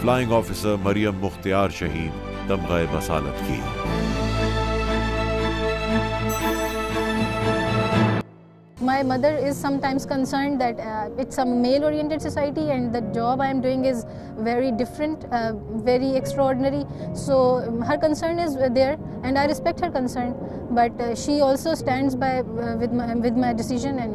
Flying officer Maryam Mukhtiar शहीद तमग़े बसालत की। My mother is sometimes concerned that it's a male-oriented society and the job I am doing is very different, very extraordinary. So her concern is there, and I respect her concern. But she also stands by with my decision, and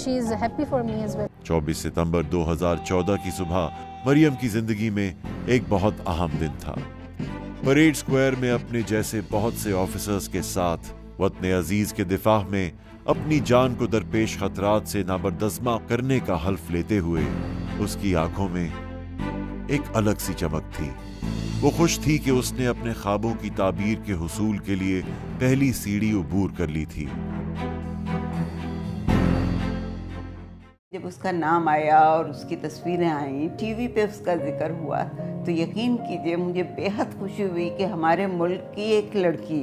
she is happy for me as well. 24 सितंबर 2014 की सुबह मरियम की जिंदगी में एक बहुत अहम दिन था। परेड स्क्वायर में अपने जैसे बहुत से ऑफिसर्स के साथ वतन अजीज के दिफा में अपनी जान को दरपेश खतरात से नाबरदस्मा करने का हल्फ लेते हुए उसकी आंखों में एक अलग सी चमक थी। वो खुश थी कि उसने अपने ख्वाबों की ताबीर के हुसूल के लिए पहली सीढ़ी अबूर कर ली थी। जब उसका नाम आया और उसकी तस्वीरें आई, टीवी पे उसका जिक्र हुआ, तो यकीन कीजिए मुझे बेहद खुशी हुई कि हमारे मुल्क की एक लड़की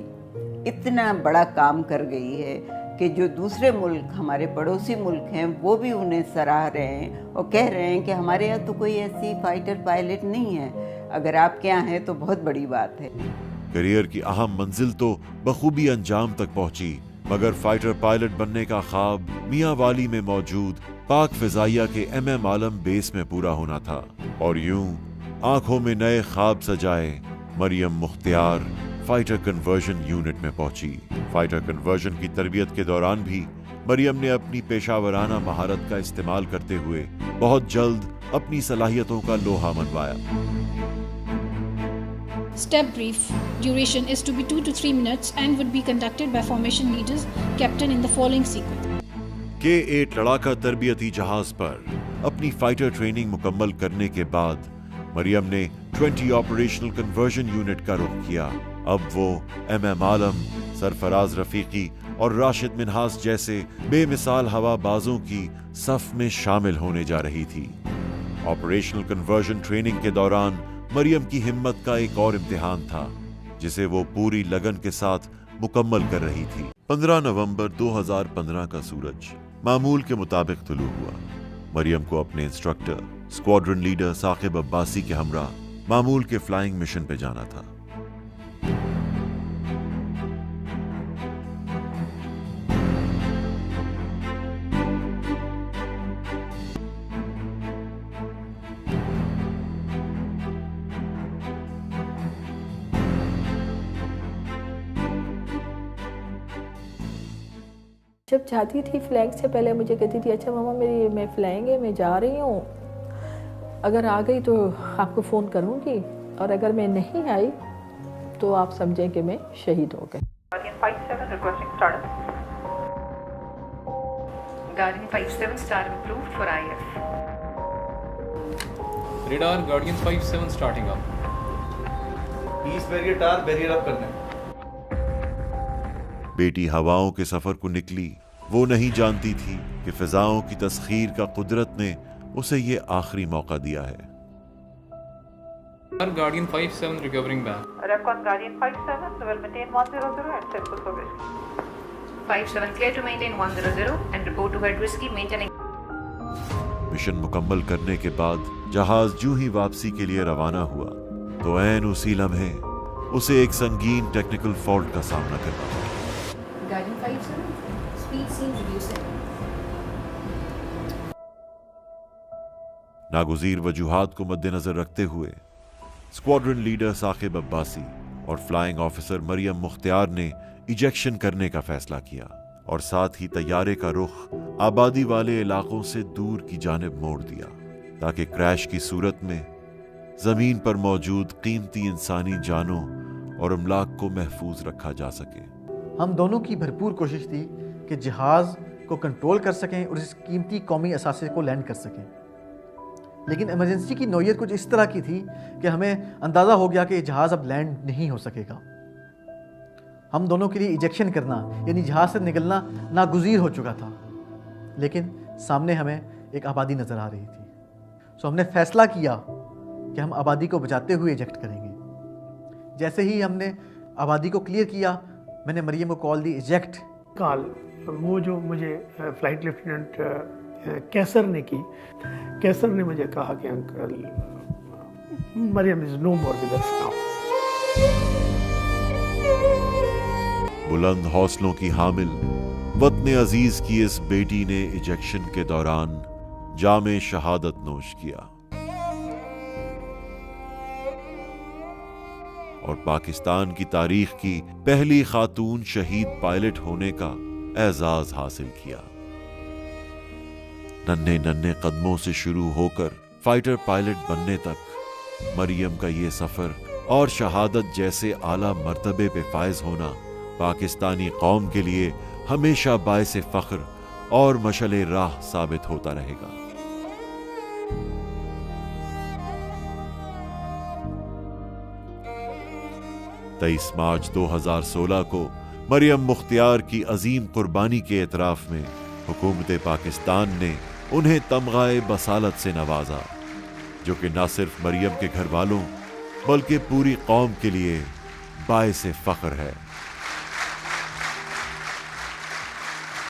इतना बड़ा काम कर गई है कि जो दूसरे मुल्क, हमारे पड़ोसी मुल्क हैं, वो भी उन्हें सराह रहे हैं और कह रहे हैं कि हमारे यहाँ तो कोई ऐसी फाइटर पायलट नहीं है, अगर आपके यहाँ है तो बहुत बड़ी बात है। करियर की अहम मंजिल तो बखूबी अंजाम तक पहुंची, मगर फाइटर पायलट बनने का ख्वाब मियां वाली में मौजूद पाक फिजाइया के MM आलम बेस में पूरा होना था। और यूं आंखों में नए ख्वाब सजाए Maryam Mukhtiar fighter conversion unit में पहुंची। फाइटर कन्वर्जन की तरबियत के दौरान भी मरियम ने अपनी पेशावराना महारत का इस्तेमाल करते हुए बहुत जल्द अपनी सलाहियतों का लोहा मनवाया। Step brief duration is to be 2 to 3 minutes and would be conducted by formation leaders captain in the following sequence. K-8 लड़ाका तरबियती जहाज पर अपनी फाइटर ट्रेनिंग मुकम्मल करने के बाद मरियम ने 20 ऑपरेशनल कन्वर्जन यूनिट का रुख किया। अब वो MM आलम, सरफराज रफीकी और राशिद मिन्हास जैसे बेमिसाल हवाबाजों की सफ में शामिल होने जा रही थी। ऑपरेशनल कन्वर्जन ट्रेनिंग के दौरान मरियम की हिम्मत का एक और इम्तिहान था, जिसे वो पूरी लगन के साथ मुकम्मल कर रही थी। 15 नवंबर 2015 का सूरज मामूल के मुताबिक तुलू हुआ। मरियम को अपने instructor squadron leader Saqib Abbasi के हमरा मामूल के फ्लाइंग मिशन पे जाना था। जब जाती थी फ्लैग से पहले मुझे कहती थी, अच्छा मामा मेरी मैं फ्लाइंग है, मैं जा रही हूँ, अगर आ गई तो आपको फ़ोन करूँगी, और अगर मैं नहीं आई तो आप समझें कि मैं शहीद हो गई। Guardian 57 star improved for IF. Radar Guardian 57 starting up. East barrier tar barrier up करना है। बेटी हवाओं के सफर को निकली, वो नहीं जानती थी कि फिजाओं की तस्खीर का कुदरत ने उसे ये आखिरी मौका दिया है। Guardian 57 recovering back. Repcon Guardian 57 will maintain 100 and set for service. 57 clear to maintain 100 and report to head whiskey maintaining. Mission मुकम्मल करने के बाद जहाज जूं ही वापसी के लिए रवाना हुआ तो ऐन उसी लम्हे उसे एक संगीन टेक्निकल फॉल्ट का सामना करना पड़ा। Guardian 57 speed seems reducing. नागुज़ीर वजूहात को मद्देनजर रखते हुए स्क्वाड्रन लीडर साकिब अब्बासी और फ्लाइंग ऑफिसर मरियम मुख्तियार ने इजेक्शन करने का फैसला किया और साथ ही तैयारे का रुख आबादी वाले इलाकों से दूर की जानिब मोड़ दिया, ताकि क्रैश की सूरत में जमीन पर मौजूद कीमती इंसानी जानों और अमलाक को महफूज रखा जा सके। हम दोनों की भरपूर कोशिश थी कि जहाज को कंट्रोल कर सकें और इस कीमती कौमी असासे को लैंड कर सकें, लेकिन इमरजेंसी की नौयत कुछ इस तरह की थी कि हमें अंदाज़ा हो गया कि जहाज़ अब लैंड नहीं हो सकेगा। हम दोनों के लिए इजेक्शन करना यानी जहाज़ से निकलना नागुज़ीर हो चुका था, लेकिन सामने हमें एक आबादी नज़र आ रही थी। सो हमने फ़ैसला किया कि हम आबादी को बचाते हुए इजेक्ट करेंगे। जैसे ही हमने आबादी को क्लियर किया, मैंने मरियम को कॉल दी इजेक्ट। कॉल वो जो मुझे फ्लाइट लेफ्टिनेंट कैसर ने की, कैसर ने मुझे कहा कि uncle Mariam is no more with us now. बुलंद हौसलों की हामिल वतन अजीज की इस बेटी ने इजेक्शन के दौरान जामे शहादत नोश किया और पाकिस्तान की तारीख की पहली खातून शहीद पायलट होने का एजाज हासिल किया। नन्हे नन्हे कदमों से शुरू होकर फाइटर पायलट बनने तक मरियम का ये सफर और शहादत जैसे आला मर्तबे पे फायज होना पाकिस्तानी कौम के लिए हमेशा बायसे फख्र और मशले राह साबित होता रहेगा। तेईस मार्च 2016 को मरियम मुख्तियार की अजीम कुर्बानी के एतराफ में हुकूमत पाकिस्तान ने उन्हें तमगाए बसालत से नवाजा, जो कि न सिर्फ मरियम के घर वालों बल्कि पूरी कौम के लिए बायसे फख्र है।